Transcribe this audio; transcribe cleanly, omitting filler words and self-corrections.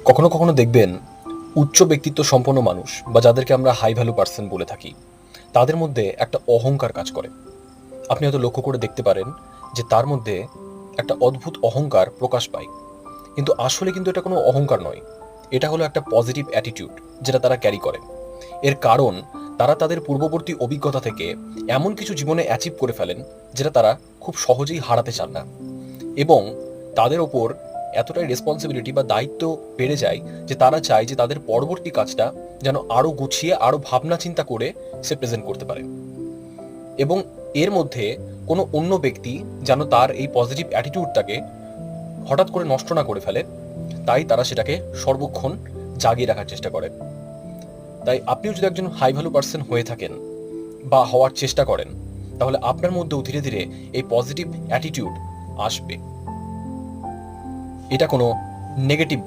কখনো কখনো দেখবেন উচ্চ ব্যক্তিত্ব সম্পন্ন মানুষ বা যাদেরকে আমরা হাই ভ্যালু পার্সন বলে থাকি, তাদের মধ্যে একটা অহংকার কাজ করে। আপনি হয়তো লক্ষ্য করে দেখতে পারেন যে তার মধ্যে একটা অদ্ভুত অহংকার প্রকাশ পায়, কিন্তু আসলে কিন্তু এটা কোনো অহংকার নয়। এটা হলো একটা পজিটিভ অ্যাটিটিউড যেটা তারা ক্যারি করে। এর কারণ, তারা তাদের পূর্ববর্তী অভিজ্ঞতা থেকে এমন কিছু জীবনে অ্যাচিভ করে ফেলেন যেটা তারা খুব সহজেই হারাতে চান না, এবং তাদের ওপর এতটাই রেসপন্সিবিলিটি বা দায়িত্ব বেড়ে যায় যে তারা চায় যে তাদের পরবর্তী কাজটা যেন আরো গুছিয়ে আরো ভাবনা চিন্তা করে সে প্রেজেন্ট করতে পারে, এবং এর মধ্যে কোনো অন্য ব্যক্তি যেন তার এই পজিটিভ অ্যাটিটিউডটাকে হঠাৎ করে নষ্ট না করে ফেলে, তাই তারা সেটাকে সর্বক্ষণ জাগিয়ে রাখার চেষ্টা করে। তাই আপনিও যদি একজন হাই ভ্যালু পার্সন হয়ে থাকেন বা হওয়ার চেষ্টা করেন, তাহলে আপনার মধ্যেও ধীরে ধীরে এই পজিটিভ অ্যাটিটিউড আসবে। এটা কোনো নেগেটিভ